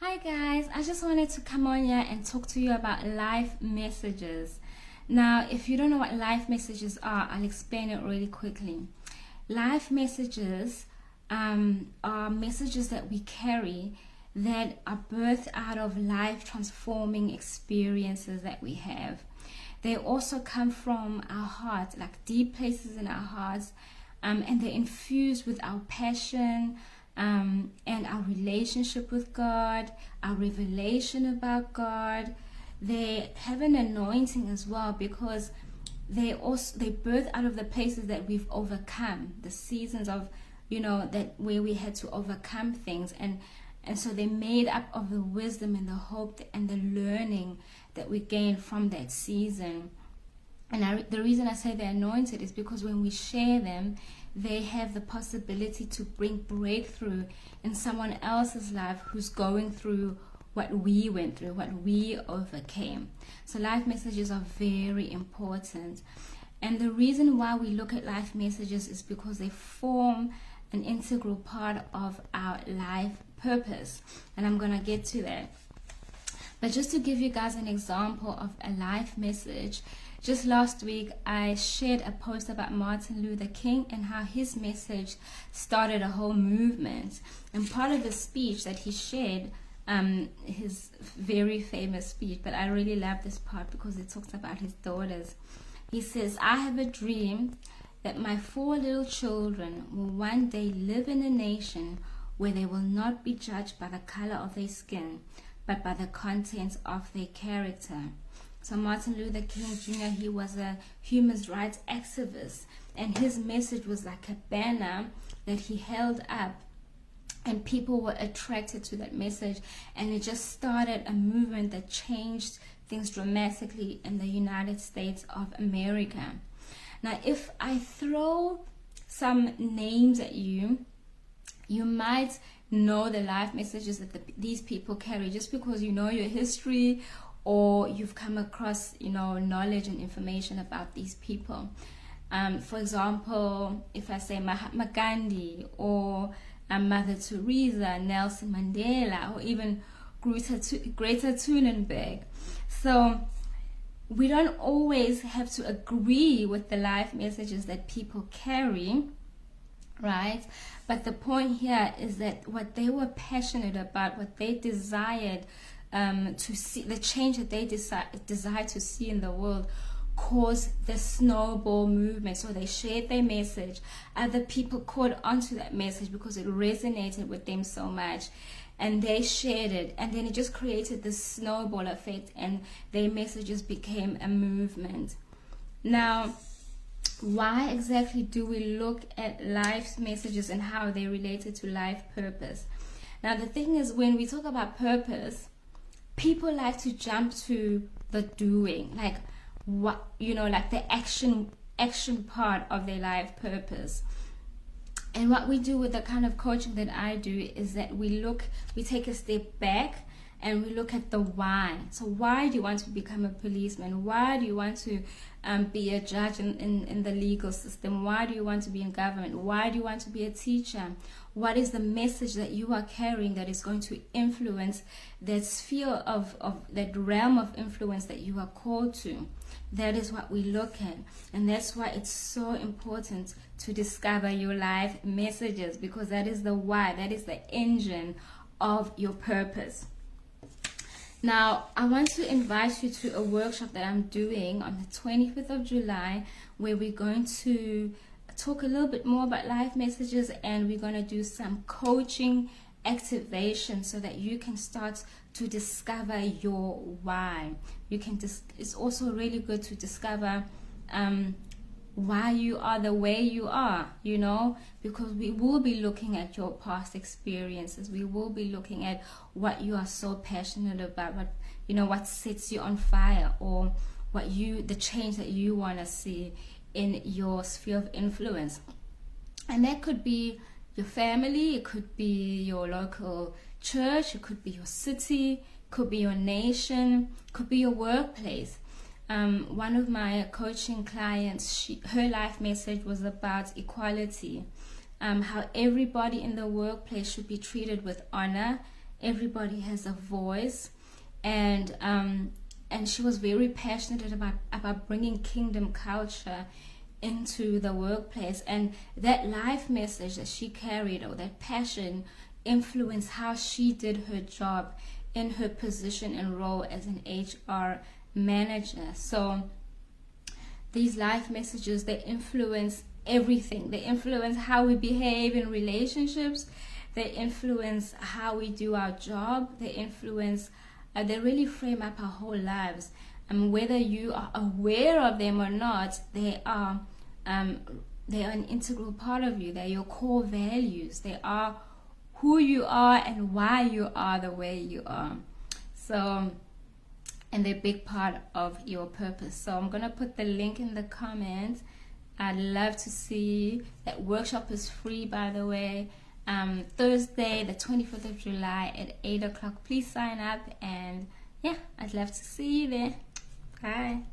Hi guys, I just wanted to come on here and talk to you about life messages. Now, if you don't know what life messages are, I'll explain it really quickly. Life messages are messages that we carry that are birthed out of life transforming experiences that we have. They also come from our hearts, like deep places in our hearts, and they're infused with our passion, and our relationship with God, our revelation about God. They have an anointing as well because they birth out of the places that we've overcome, the seasons of, that where we had to overcome things, and so they're made up of the wisdom and the hope and the learning that we gain from that season. And the reason I say they're anointed is because when we share them, they have the possibility to bring breakthrough in someone else's life who's going through what we went through, what we overcame. So life messages are very important. And the reason why we look at life messages is because they form an integral part of our life purpose. And I'm going to get to that. But just to give you guys an example of a life message, just last week I shared a post about Martin Luther King and how his message started a whole movement. And part of the speech that he shared, his very famous speech, but I really love this part because it talks about his daughters. He says, "I have a dream that my 4 little children will one day live in a nation where they will not be judged by the color of their skin, but by the contents of their character." So Martin Luther King Jr., he was a human rights activist, and his message was like a banner that he held up, and people were attracted to that message, and it just started a movement that changed things dramatically in the United States of America. Now, if I throw some names at you, you might know the life messages that these people carry just because you know your history or you've come across, knowledge and information about these people. For example, if I say Mahatma Gandhi or Mother Teresa, Nelson Mandela, or even Greta Thunberg. So we don't always have to agree with the life messages that people carry, right? But the point here is that what they were passionate about, what they desired to see, the change that they desired to see in the world, caused the snowball movement. So they shared their message. Other people caught onto that message because it resonated with them so much, and they shared it, and then it just created this snowball effect, and their messages became a movement. Now, why exactly do we look at life's messages and how they related to life purpose? Now, the thing is, when we talk about purpose, people like to jump to the doing, like what, like the action part of their life purpose. And what we do with the kind of coaching that I do is that we take a step back and we look at the why. So why do you want to become a policeman? Why do you want to be a judge in the legal system? Why do you want to be in government? Why do you want to be a teacher? What is the message that you are carrying that is going to influence that sphere of that realm of influence that you are called to? That is what we look at. And that's why it's so important to discover your life messages, because that is the why, that is the engine of your purpose. Now, I want to invite you to a workshop that I'm doing on the 25th of July, where we're going to talk a little bit more about life messages, and we're going to do some coaching activation so that you can start to discover your why. It's also really good to discover why you are the way you are, because we will be looking at your past experiences. We will be looking at what you are so passionate about, what sets you on fire, or the change that you want to see in your sphere of influence. And that could be your family, it could be your local church, it could be your city, it could be your nation, it could be your workplace. One of my coaching clients, her life message was about equality, how everybody in the workplace should be treated with honor everybody has a voice, and she was very passionate about bringing kingdom culture into the workplace. And that life message that she carried, or that passion, influenced how she did her job in her position and role as an HR manager. So these life messages, they influence everything. They influence how we behave in relationships. They influence how we do our job. They influence, they really frame up our whole lives. And whether you are aware of them or not, they are an integral part of you. They're your core values. They are who you are and why you are the way you are. So, and they're a big part of your purpose. So I'm going to put the link in the comments. I'd love to see you. That workshop is free, by the way. Thursday, the 24th of July at 8 o'clock. Please sign up, and yeah, I'd love to see you there. Bye.